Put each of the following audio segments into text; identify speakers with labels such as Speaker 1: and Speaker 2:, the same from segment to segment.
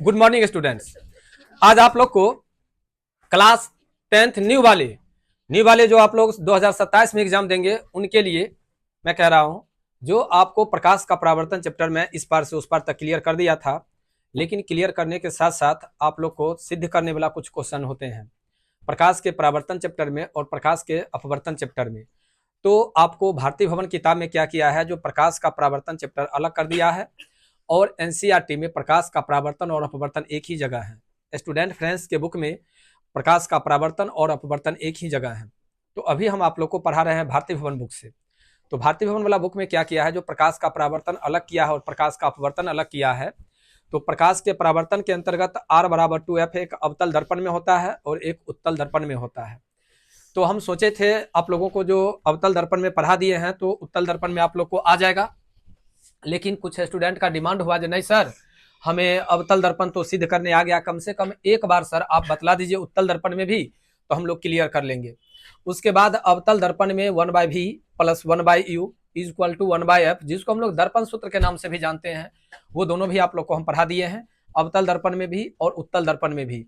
Speaker 1: Good morning students. आज आप लोग को क्लास 10th न्यू वाले जो आप लोग 2027 में एग्जाम देंगे उनके लिए मैं कह रहा हूं, जो आपको प्रकाश का परावर्तन चैप्टर में इस पार से उस पार तक क्लियर कर दिया था, लेकिन क्लियर करने के साथ साथ आप लोग को सिद्ध करने वाला कुछ क्वेश्चन होते हैं प्रकाश के परावर्तन चैप्टर में और प्रकाश के अपवर्तन चैप्टर में। तो आपको भारतीय भवन किताब में क्या किया है, जो प्रकाश का परावर्तन चैप्टर अलग कर दिया है और एनसीईआरटी में प्रकाश का परावर्तन और अपवर्तन एक ही जगह है। स्टूडेंट फ्रेंड्स के बुक में प्रकाश का परावर्तन और अपवर्तन एक ही जगह है। तो अभी हम आप लोग को पढ़ा रहे हैं भारतीय भवन बुक से। तो भारतीय भवन वाला बुक में क्या किया है, जो प्रकाश का परावर्तन अलग किया है और प्रकाश का अपवर्तन अलग किया है। तो प्रकाश के परावर्तन के अंतर्गत R = 2F एक अवतल दर्पण में होता है और एक उत्तल दर्पण में होता है। तो हम सोचे थे आप लोगों को जो अवतल दर्पण में पढ़ा दिए हैं तो उत्तल दर्पण में आप लोग को आ जाएगा, लेकिन कुछ स्टूडेंट का डिमांड हुआ जो नहीं सर हमें अवतल दर्पण तो सिद्ध करने आ गया, कम से कम एक बार सर आप बतला दीजिए उत्तल दर्पण में भी, तो हम लोग क्लियर कर लेंगे। उसके बाद अवतल दर्पण में 1/v + 1/u = 1/f, जिसको हम लोग दर्पण सूत्र के नाम से भी जानते हैं, वो दोनों भी आप लोग को हम पढ़ा दिए हैं, अवतल दर्पण में भी और उत्तल दर्पण में भी।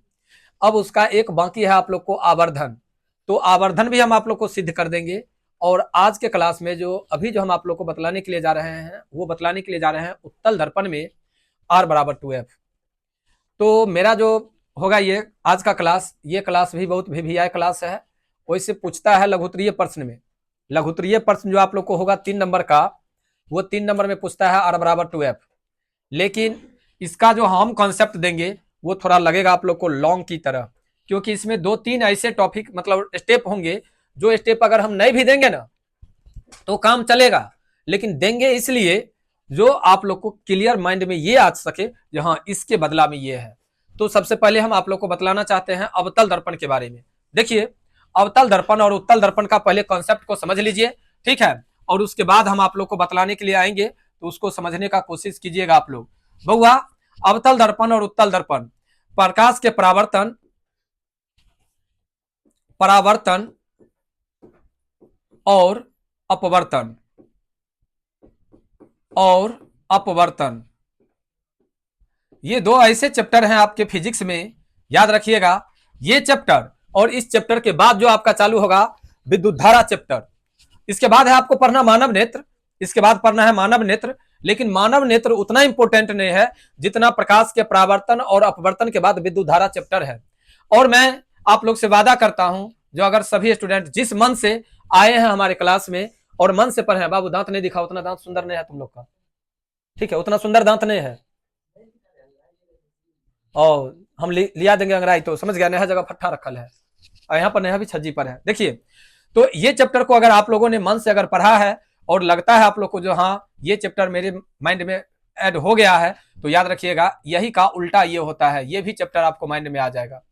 Speaker 1: अब उसका एक बाकी है आप लोग को आवर्धन, तो आवर्धन भी हम आप लोग को सिद्ध कर देंगे। और आज के क्लास में जो अभी जो हम आप लोग को बतलाने के लिए जा रहे हैं, वो बतलाने के लिए जा रहे हैं उत्तल दर्पण में R = 2F। तो मेरा जो होगा ये आज का क्लास, ये क्लास भी बहुत VVI क्लास है। वैसे पूछता है लघुत्तरीय प्रश्न में, लघुत्तरीय प्रश्न जो आप लोग को होगा 3 नंबर का, वो 3 नंबर में पूछता है R = 2F। लेकिन इसका जो हम कॉन्सेप्ट देंगे वो थोड़ा लगेगा आप लोग को लॉन्ग की तरह, क्योंकि इसमें 2-3 ऐसे टॉपिक मतलब स्टेप होंगे, जो स्टेप अगर हम नहीं भी देंगे ना तो काम चलेगा, लेकिन देंगे इसलिए जो आप लोग को क्लियर माइंड में ये आ सके कि हाँ इसके बदला में ये है। तो सबसे पहले हम आप लोग को बतलाना चाहते हैं अवतल दर्पण के बारे में। देखिए अवतल दर्पण और उत्तल दर्पण का पहले कॉन्सेप्ट को समझ लीजिए, ठीक है, और उसके बाद हम आप लोग को बतलाने के लिए आएंगे, तो उसको समझने का कोशिश कीजिएगा आप लोग। बउआ, अवतल दर्पण और उत्तल दर्पण, प्रकाश के परावर्तन और अपवर्तन ये दो ऐसे चैप्टर हैं आपके फिजिक्स में, याद रखिएगा। ये चैप्टर और इस चैप्टर के बाद जो आपका चालू होगा विद्युत धारा चैप्टर, इसके बाद है आपको पढ़ना मानव नेत्र, इसके बाद पढ़ना है मानव नेत्र। लेकिन मानव नेत्र उतना इंपॉर्टेंट नहीं है जितना प्रकाश के परावर्तन और अपवर्तन के बाद विद्युत धारा चैप्टर है। और मैं आप लोग से वादा करता हूं, जो अगर सभी स्टूडेंट जिस मन से आए हैं हमारे क्लास में और मन से पढ़े, बाबू दांत नहीं दिखा, उतना दांत सुंदर नहीं है तुम लोग का, ठीक है, उतना सुंदर दांत नहीं है, और हम लिया देंगे अंग्राई, तो समझ गया, नया जगह फट्टा रखल है और यहाँ पर नया भी छज्जी पर है। देखिए तो ये चैप्टर को अगर आप लोगों ने मन से अगर पढ़ा है और लगता है आप लोग को जो हाँ ये चैप्टर मेरे माइंड में ऐड हो गया है, तो याद रखिएगा यही का उल्टा ये होता है, ये भी चैप्टर आपको माइंड में आ जाएगा।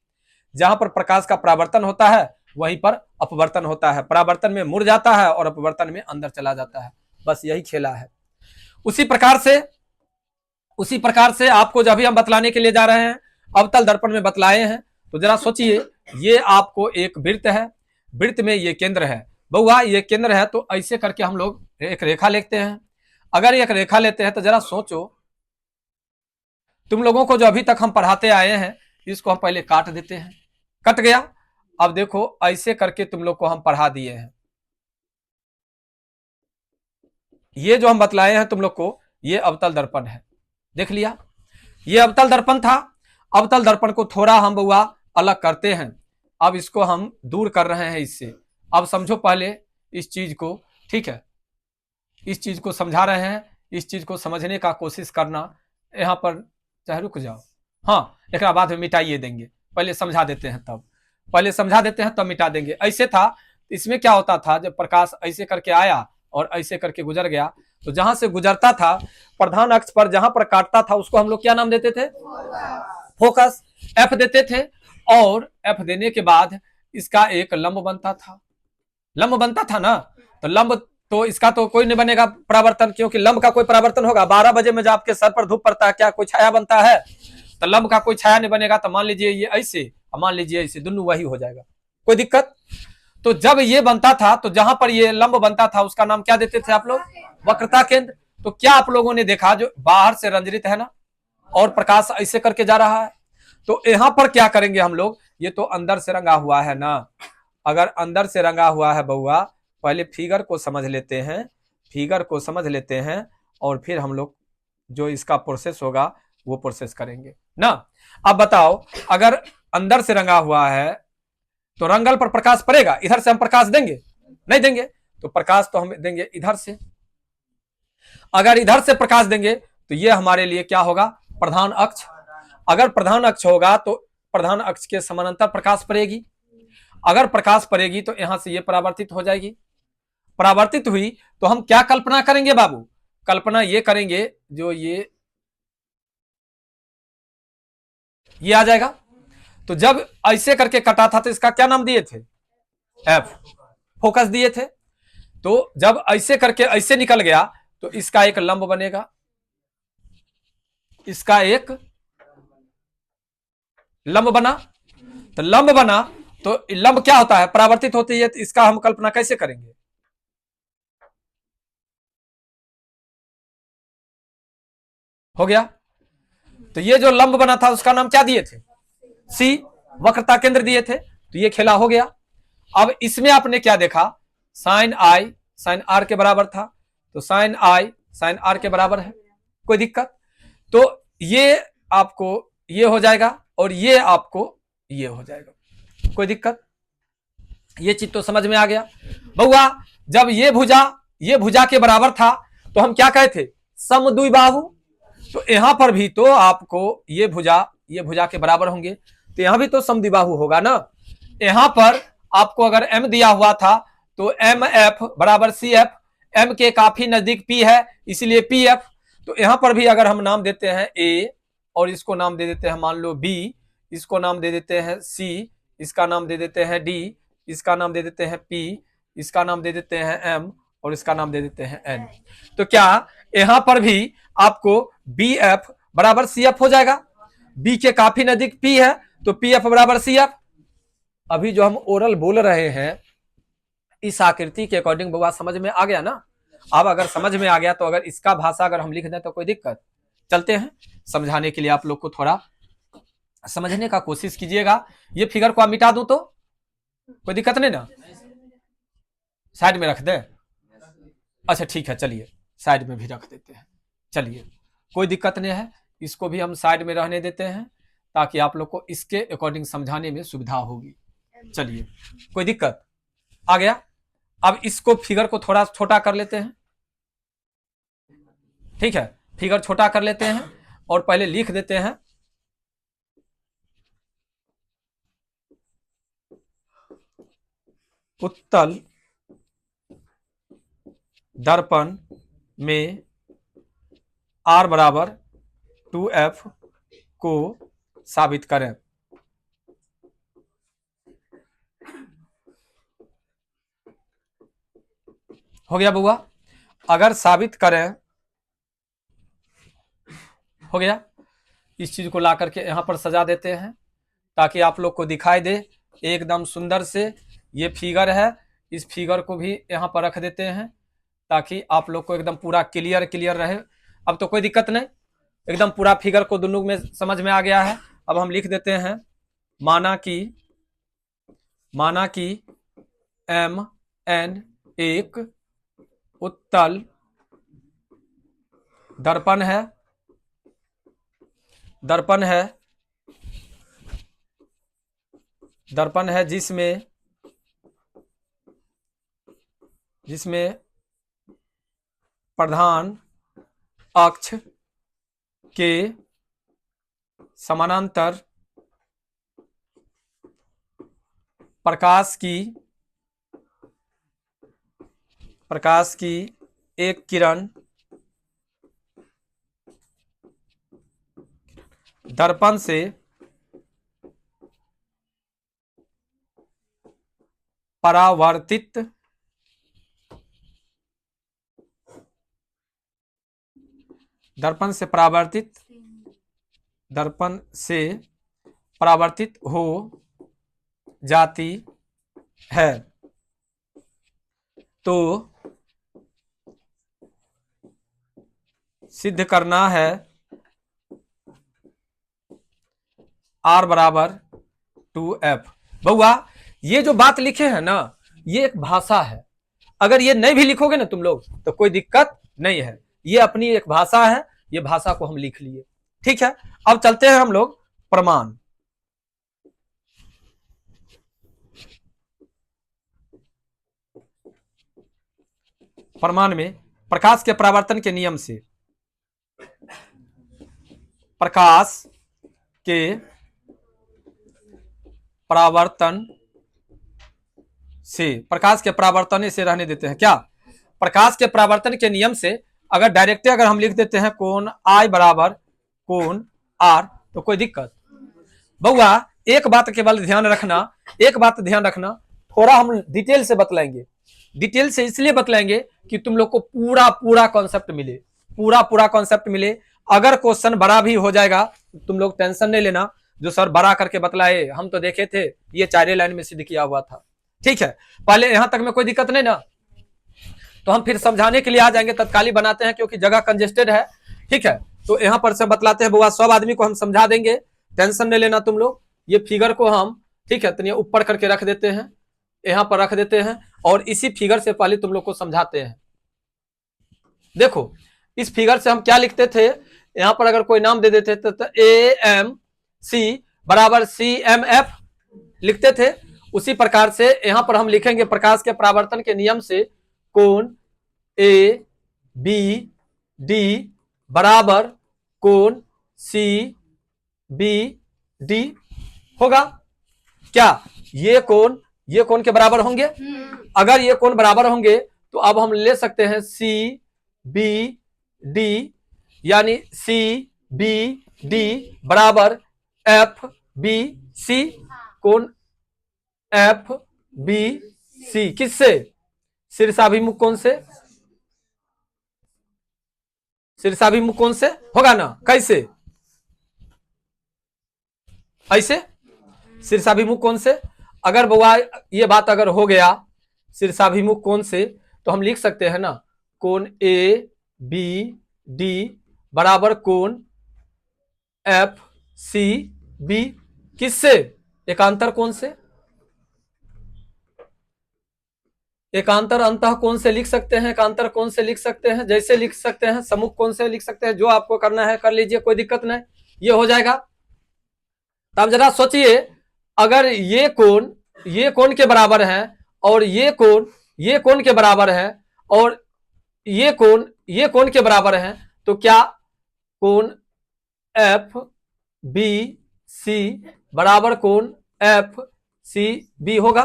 Speaker 1: जहां पर प्रकाश का परावर्तन होता है वहीं पर अपवर्तन होता है, परावर्तन में मुड़ जाता है और अपवर्तन में अंदर चला जाता है, बस यही खेला है। उसी प्रकार से आपको जब भी हम बतलाने के लिए जा रहे हैं अवतल दर्पण में बतलाए हैं, तो जरा सोचिए ये आपको एक वृत्त है, वृत्त में ये केंद्र है। बउआ ये केंद्र है, तो ऐसे करके हम लोग एक रेखा लिखते हैं। अगर एक रेखा लेते हैं तो जरा सोचो, तुम लोगों को जो अभी तक हम पढ़ाते आए हैं इसको हम पहले काट देते हैं, कट गया। अब देखो ऐसे करके तुम लोग को हम पढ़ा दिए हैं, ये जो हम बतलाए हैं तुम लोग को, ये अवतल दर्पण है, देख लिया, ये अवतल दर्पण था। अवतल दर्पण को थोड़ा हम बउआ अलग करते हैं, अब इसको हम दूर कर रहे हैं इससे। अब समझो पहले इस चीज को, ठीक है, इस चीज को समझा रहे हैं, इस चीज को समझने का कोशिश करना। यहां पर चाहे रुक जाओ, हाँ एक बाद में मिटाइए देंगे, पहले समझा देते हैं तब मिटा देंगे। ऐसे था, इसमें क्या होता था, जब प्रकाश ऐसे करके आया और ऐसे करके गुजर गया, तो जहां से गुजरता था प्रधान अक्ष पर जहां पर काटता था उसको हम लोग क्या नाम देते थे, फोकस, F देते थे। और F देने के बाद इसका एक लंब बनता था ना, तो लंब तो इसका तो कोई नहीं बनेगा परावर्तन, क्योंकि लंब का कोई परावर्तन होगा 12 बजे में जब आपके सर पर धूप पड़ता है क्या कोई छाया बनता है, तो लंब का कोई छाया नहीं बनेगा। तो मान लीजिए ये ऐसे, मान लीजिए ऐसे, दोनों वही हो जाएगा, कोई दिक्कत। तो जब ये बनता था तो जहां पर ये लंब बनता था उसका नाम क्या देते थे आप लोग, वक्रता केंद्र। तो क्या आप लोगों ने देखा जो बाहर से रंजरित है ना, और प्रकाश ऐसे करके जा रहा है। तो यहां पर क्या करेंगे हम लोग, ये तो अंदर से रंगा हुआ है ना, अगर अंदर से रंगा हुआ है बउआ, पहले फिगर को समझ लेते हैं, फिगर को समझ लेते हैं और फिर हम लोग जो इसका प्रोसेस होगा वो प्रोसेस करेंगे ना। अब बताओ, अगर अंदर से रंगा हुआ है तो रंगल पर प्रकाश पड़ेगा, इधर से हम प्रकाश देंगे नहीं देंगे, तो प्रकाश तो हम देंगे इधर से। अगर इधर से प्रकाश देंगे तो ये हमारे लिए क्या होगा, प्रधान अक्ष। अगर प्रधान अक्ष होगा तो प्रधान अक्ष के समानांतर प्रकाश पड़ेगी, अगर प्रकाश पड़ेगी तो यहां से ये परावर्तित हो जाएगी, परावर्तित हुई तो हम क्या कल्पना करेंगे बाबू, कल्पना ये करेंगे, जो ये आ जाएगा। तो जब ऐसे करके कटा था तो इसका क्या नाम दिए थे, एफ, फोकस दिए थे। तो जब ऐसे करके ऐसे निकल गया तो इसका एक लंब बनेगा, इसका एक लंब बना, तो लंब बना तो लंब क्या होता है, परावर्तित होती है, तो इसका हम कल्पना कैसे करेंगे, हो गया। तो ये जो लंब बना था उसका नाम क्या दिए थे, सी, वक्रता केंद्र दिए थे, तो ये खेला हो गया। अब इसमें आपने क्या देखा, साइन आई साइन आर के बराबर था, तो साइन आई साइन आर के बराबर है, कोई दिक्कत। तो ये आपको ये हो जाएगा और ये आपको ये हो जाएगा, कोई दिक्कत। ये चीज तो समझ में आ गया बउआ। जब ये भुजा के बराबर था तो हम क्या कहे थे, समद्विबाहु। तो यहां पर भी तो आपको ये भुजा के बराबर होंगे, तो यहां भी तो समद्विबाहु होगा ना। यहां पर आपको अगर m दिया हुआ था तो एम एफ बराबर सी एफ, एम के काफी नजदीक p है इसलिए पी एफ। तो यहां पर भी अगर हम नाम देते हैं a और इसको नाम दे देते हैं मान लो b, इसको नाम दे देते हैं c, इसका नाम दे देते हैं d, इसका नाम दे देते हैं p, इसका नाम दे देते हैं m और इसका नाम दे देते हैं n, तो क्या यहां पर भी आपको बी एफ बराबर सी एफ हो जाएगा। बी के काफी नजदीक p है तो पी एफ बराबर सी एफ। अभी जो हम ओरल बोल रहे हैं इस आकृति के अकॉर्डिंग बउआ समझ में आ गया ना। अब अगर समझ में आ गया तो अगर इसका भाषा अगर हम लिख दें तो कोई दिक्कत, चलते हैं समझाने के लिए आप लोग को थोड़ा समझने का कोशिश कीजिएगा। ये फिगर को आप मिटा दूं तो कोई दिक्कत नहीं ना, साइड में रख दें, अच्छा ठीक है चलिए साइड में भी रख देते हैं, चलिए कोई दिक्कत नहीं है, इसको भी हम साइड में रहने देते हैं ताकि आप लोग को इसके अकॉर्डिंग समझाने में सुविधा होगी। चलिए कोई दिक्कत आ गया। अब इसको फिगर को थोड़ा छोटा कर लेते हैं, ठीक है, फिगर छोटा कर लेते हैं और पहले लिख देते हैं उत्तल दर्पण में R बराबर 2F को साबित करें। हो गया बुआ, अगर साबित करें, हो गया। इस चीज को ला करके यहां पर सजा देते हैं ताकि आप लोग को दिखाई दे एकदम सुंदर से। ये फिगर है, इस फिगर को भी यहां पर रख देते हैं ताकि आप लोग को एकदम पूरा क्लियर रहे। अब तो कोई दिक्कत नहीं, एकदम पूरा फिगर को दोनों में समझ में आ गया है। अब हम लिख देते हैं माना कि एम एन एक उत्तल दर्पण है, दर्पण है जिसमें प्रधान अक्ष के समानांतर प्रकाश की एक किरण दर्पण से परावर्तित हो जाती है, तो सिद्ध करना है R बराबर 2F। बउआ ये जो बात लिखे हैं ना, ये एक भाषा है। अगर ये नहीं भी लिखोगे ना तुम लोग तो कोई दिक्कत नहीं है, ये अपनी एक भाषा है, ये भाषा को हम लिख लिए। ठीक है, अब चलते हैं हम लोग प्रमाण। प्रमाण में प्रकाश के परावर्तन के नियम से, प्रकाश के परावर्तन से, प्रकाश के परावर्तन से रहने देते हैं क्या, प्रकाश के परावर्तन के नियम से अगर डायरेक्ट अगर हम लिख देते हैं कोण I बराबर कोण R तो कोई दिक्कत। बउआ एक बात केवल ध्यान रखना, एक बात ध्यान रखना, थोड़ा हम डिटेल से बतलाएंगे। डिटेल से इसलिए बतलाएंगे कि तुम लोग को पूरा पूरा कॉन्सेप्ट मिले, पूरा पूरा कॉन्सेप्ट मिले। अगर क्वेश्चन बड़ा भी हो जाएगा तुम लोग टेंशन नहीं लेना, जो सर बड़ा करके बतलाए हम तो देखे थे, ये 4 लाइन में सिद्ध किया हुआ था। ठीक है, पहले यहां तक में कोई दिक्कत नहीं ना, तो हम फिर समझाने के लिए आ जाएंगे, तत्काली बनाते हैं क्योंकि जगह कंजेस्टेड है। ठीक है, तो यहां पर से बतलाते हैं। बुआ सब आदमी को हम समझा देंगे, टेंशन नहीं लेना तुम लोग। ये फिगर को हम ठीक है तनिया ऊपर करके रख देते हैं, यहां पर रख देते हैं, और इसी फिगर से पहले तुम लोग को समझाते हैं। देखो इस फिगर से हम क्या लिखते थे, यहां पर अगर कोई नाम दे देते तो AMC बराबर CMF लिखते थे। उसी प्रकार से यहां पर हम लिखेंगे प्रकाश के परावर्तन के नियम से कोण ABD बराबर कोण CBD होगा क्या। ये कोण के बराबर होंगे। अगर ये कोण बराबर होंगे तो अब हम ले सकते हैं CBD, यानी CBD बराबर FBC, कोण FBC किससे, शीर्षाभिमुख कोण से, शीर्षाभिमुख कोण से होगा ना। कैसे, ऐसे शीर्षाभिमुख कोण से। अगर बउआ ये बात अगर हो गया शीर्षाभिमुख कोण से, तो हम लिख सकते हैं ना कोण ABD बराबर कोण FCB किससे, एकांतर कोण से, एकांतर अंतः कोण से लिख सकते हैं, एकांतर कोण से लिख सकते हैं, जैसे लिख सकते हैं सम्मुख कोण से लिख सकते हैं। जो आपको करना है कर लीजिए, कोई दिक्कत नहीं, ये हो जाएगा। तब जरा सोचिए, अगर ये कोण के बराबर है और ये कोण के बराबर है और ये कोण के बराबर है, तो क्या कोण FBC बराबर कोण FCB होगा,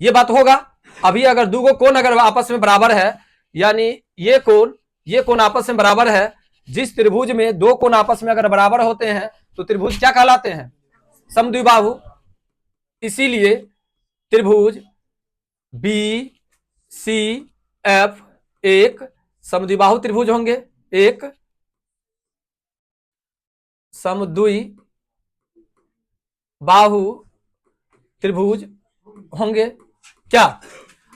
Speaker 1: ये बात होगा। अभी अगर दो कोण अगर आपस में बराबर है, यानी ये कोण आपस में बराबर है, जिस त्रिभुज में दो कोण आपस में अगर बराबर होते हैं तो त्रिभुज क्या कहलाते हैं, समद्विबाहु। इसीलिए त्रिभुज BCF एक समद्विबाहु त्रिभुज होंगे, एक समद्विबाहु त्रिभुज होंगे क्या।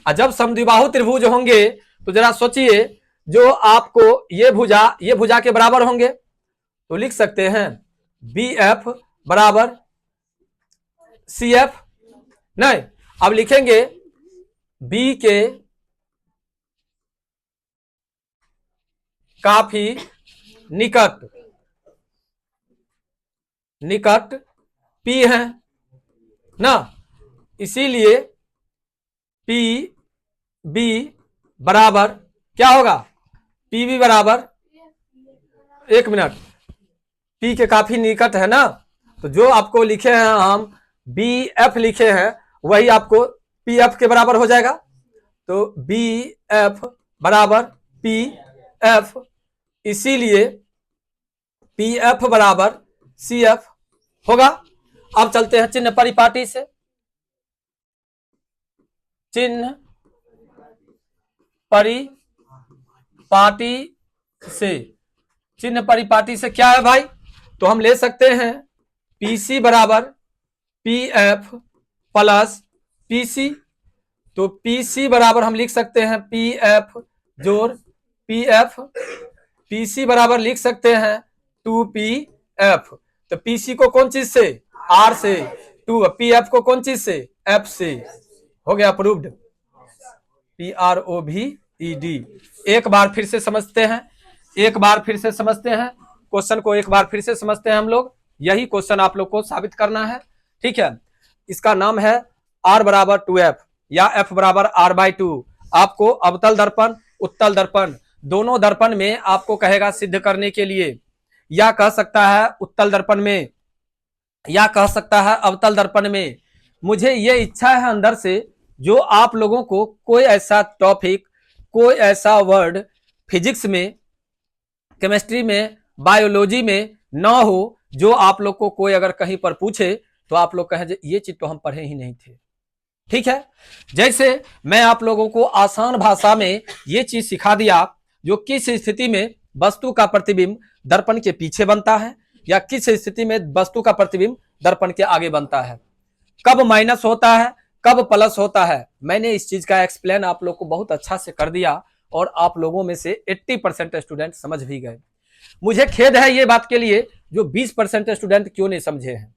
Speaker 1: और जब समद्विबाहु त्रिभुज होंगे तो जरा सोचिए, जो आपको ये भुजा के बराबर होंगे, तो लिख सकते हैं BF बराबर CF। नहीं, अब लिखेंगे B के काफी निकट P है ना, इसीलिए PB बराबर क्या होगा, PB बराबर, एक मिनट, P के काफी निकट है ना, तो जो आपको लिखे हैं हम BF लिखे हैं वही आपको PF के बराबर हो जाएगा। तो BF बराबर PF, इसीलिए PF बराबर CF होगा। अब चलते हैं चिन्ह परिपाटी से। चिन्ह परिपाटी से, चिन्ह परिपाटी से क्या है भाई, तो हम ले सकते हैं PC बराबर PF प्लस PC। तो PC बराबर हम लिख सकते हैं PF जोड़ PF, PC बराबर लिख सकते हैं 2PF। तो पीसी को कौन चीज से, आर से, टू पीएफ को कौन चीज से, एफ से, हो गया अप्रूव्ड, PROVED। एक बार फिर से समझते हैं, एक बार फिर से समझते हैं क्वेश्चन को, एक बार फिर से समझते हैं हम लोग। यही क्वेश्चन आप लोग को साबित करना है, ठीक है। इसका नाम है R बराबर 2F या F बराबर R/2। आपको अवतल दर्पण, उत्तल दर्पण, दोनों दर्पण में आपको कहेगा सिद्ध करने के लिए, या कह सकता है उत्तल दर्पण में, या कह सकता है अवतल दर्पण में। मुझे ये इच्छा है अंदर से, जो आप लोगों को कोई ऐसा टॉपिक, कोई ऐसा वर्ड फिजिक्स में, केमिस्ट्री में, बायोलॉजी में ना हो, जो आप लोग को कोई अगर कहीं पर पूछे तो आप लोग कहें ये चीज तो हम पढ़े ही नहीं थे, ठीक है। जैसे मैं आप लोगों को आसान भाषा में ये चीज सिखा दिया, जो किस स्थिति में वस्तु का प्रतिबिंब दर्पण के पीछे बनता है, या किस स्थिति में वस्तु का प्रतिबिंब दर्पण के आगे बनता है, कब माइनस होता है, कब प्लस होता है। मैंने इस चीज का एक्सप्लेन आप लोग को बहुत अच्छा से कर दिया, और आप लोगों में से 80% स्टूडेंट समझ भी गए। मुझे खेद है ये बात के लिए, जो 20% स्टूडेंट क्यों नहीं समझे हैं,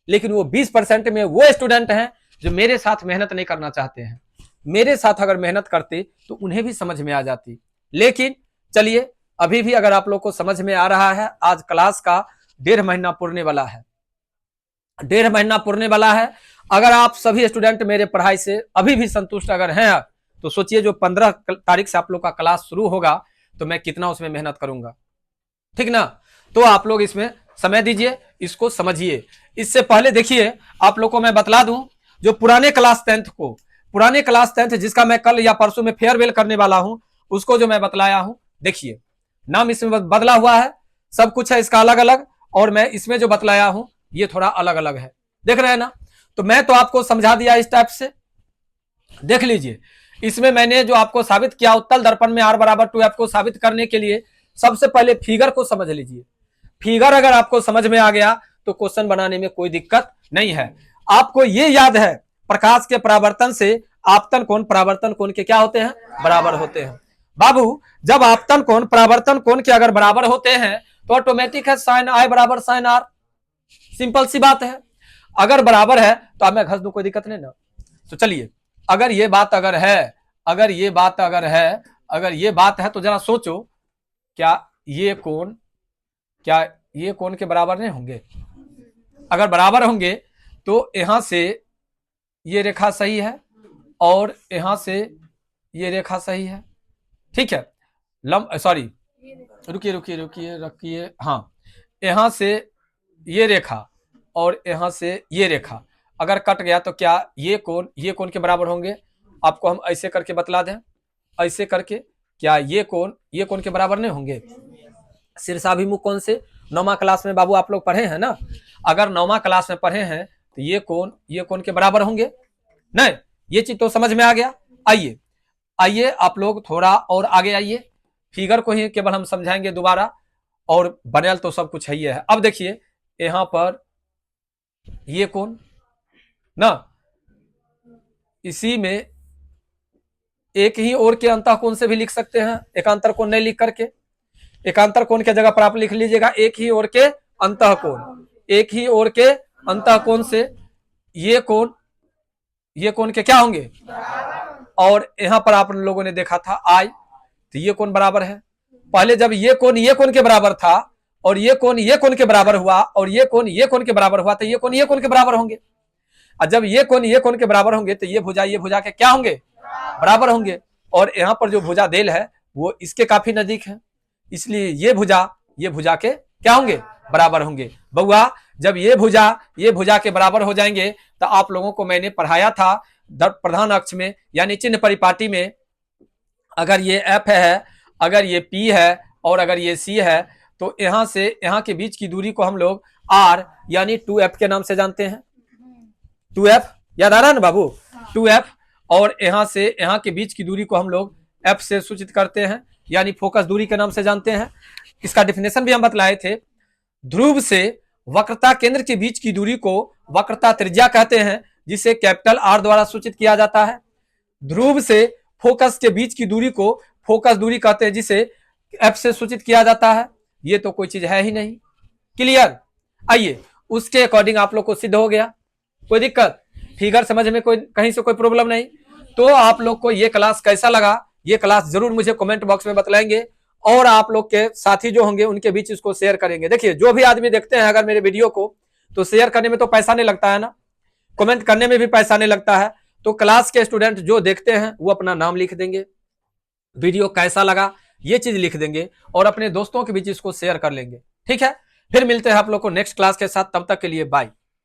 Speaker 1: लेकिन वो 20% में वो स्टूडेंट हैं जो मेरे साथ मेहनत नहीं करना चाहते हैं। मेरे साथ अगर मेहनत करते तो उन्हें भी समझ में आ जाती। लेकिन चलिए, अभी भी अगर आप लोग को समझ में आ रहा है, आज क्लास का 1.5 महीना पूरने वाला है, 1.5 महीना पूरने वाला है। अगर आप सभी स्टूडेंट मेरे पढ़ाई से अभी भी संतुष्ट अगर हैं, तो सोचिए जो 15 तारीख से आप लोग का क्लास शुरू होगा, तो मैं कितना उसमें मेहनत करूंगा, ठीक ना। तो आप लोग इसमें समय दीजिए, इसको समझिए। इससे पहले देखिए, आप लोग को मैं बतला दूं, जो पुराने क्लास 10th को, पुराने क्लास 10th जिसका मैं कल या परसों में फेयरवेल करने वाला हूं, उसको जो मैं बतलाया हूं, देखिए नाम इसमें बदला हुआ है, सब कुछ है इसका अलग अलग, और मैं इसमें जो बतलाया हूं ये थोड़ा अलग अलग है, देख रहे हैं ना। तो मैं तो आपको समझा दिया इस टाइप से, देख लीजिए। इसमें मैंने जो आपको साबित किया, उत्तल दर्पण में R बराबर 2F को साबित करने के लिए सबसे पहले फिगर को समझ लीजिए। फिगर अगर आपको समझ में आ गया तो क्वेश्चन बनाने में कोई दिक्कत नहीं है। आपको ये याद है, प्रकाश के परावर्तन से आपतन कोण परावर्तन कोण के क्या होते हैं, बराबर होते हैं। बाबू, जब आपतन कोण परावर्तन कोण के अगर बराबर होते हैं तो ऑटोमेटिक है साइन I बराबर साइन R, सिंपल सी बात है। अगर बराबर है तो अब मैं घस दूं, कोई दिक्कत नहीं ना। तो चलिए, अगर ये बात अगर है, अगर ये बात अगर है, अगर ये बात है, तो जरा सोचो, क्या ये कोण, क्या ये कोण के बराबर नहीं होंगे? अगर बराबर होंगे तो यहां से ये रेखा सही है, और यहां से ये रेखा सही है, ठीक है। सॉरी, रुकिए रुकिए रुकिए रखिए, हाँ, यहां से ये रेखा और यहां से ये रेखा अगर कट गया तो क्या ये कोण के बराबर होंगे? आपको हम ऐसे करके बतला दें, ऐसे करके, क्या ये कोण के बराबर नहीं होंगे? शीर्षाभिमुख कोण से 9वां क्लास में बाबू आप लोग पढ़े हैं ना। अगर 9वां क्लास में पढ़े हैं तो ये कोण के बराबर होंगे नहीं। ये चीज तो समझ में आ गया। आइए आइए आप लोग थोड़ा और आगे आइए, फिगर को ही केवल हम समझाएंगे दोबारा, और बनेल तो सब कुछ है ही है। अब देखिए, यहां पर ये कोण ना, इसी में एक ही ओर के अंतः कोण से भी लिख सकते हैं, एकांतर कोण नहीं लिख करके। एकांतर कोण के जगह पर आप लिख लीजिएगा एक ही ओर के अंतः कोण। एक ही ओर के अंतः कोण से ये कोण के क्या होंगे, और यहां पर आप लोगों ने देखा था I, तो ये कोण बराबर है। पहले जब ये कोण के बराबर था, और ये कोण के बराबर हुआ, और ये कोण के बराबर हुआ, तो ये कोण के बराबर होंगे। और जब ये कोण के बराबर होंगे तो ये भुजा के क्या होंगे, बराबर होंगे। और यहाँ पर जो भुजा देल है वो इसके काफी नजदीक है, इसलिए ये भुजा के क्या होंगे, बराबर होंगे। बउआ, जब ये भुजा के बराबर हो जाएंगे तो आप लोगों को मैंने पढ़ाया था प्रधान अक्ष में, यानी चिन्ह परिपाटी में, अगर ये F है, अगर ये P है, और अगर ये C है, तो यहां से यहां के बीच की दूरी को हम लोग R यानी 2F के नाम से जानते हैं। 2F याद आ रहा है ना बाबू, 2F। और यहां से यहां के बीच की दूरी को हम लोग F से सूचित करते हैं, यानी फोकस दूरी के नाम से जानते हैं। इसका डिफिनेशन भी हम बतलाए थे। ध्रुव से वक्रता केंद्र के बीच की दूरी को वक्रता त्रिज्या कहते हैं, जिसे कैपिटल R द्वारा सूचित किया जाता है। ध्रुव से फोकस के बीच की दूरी को फोकस दूरी कहते हैं, जिसे F से सूचित किया जाता है। ये तो कोई चीज है ही नहीं, क्लियर। आइए, उसके अकॉर्डिंग आप लोग को सिद्ध हो गया। कोई दिक्कत, फिगर समझ में कोई कहीं से कोई प्रॉब्लम नहीं। तो आप लोग को ये क्लास कैसा लगा, ये क्लास जरूर मुझे कमेंट बॉक्स में बतलाएंगे, और आप लोग के साथी जो होंगे उनके बीच इसको शेयर करेंगे। देखिए, जो भी आदमी देखते हैं अगर मेरे वीडियो को, तो शेयर करने में तो पैसा नहीं लगता है ना, कमेंट करने में भी पैसा नहीं लगता है। तो क्लास के स्टूडेंट जो देखते हैं वो अपना नाम लिख देंगे, वीडियो कैसा लगा ये चीज लिख देंगे, और अपने दोस्तों के बीच इसको शेयर कर लेंगे। ठीक है, फिर मिलते हैं आप लोग को नेक्स्ट क्लास के साथ, तब तक के लिए बाय।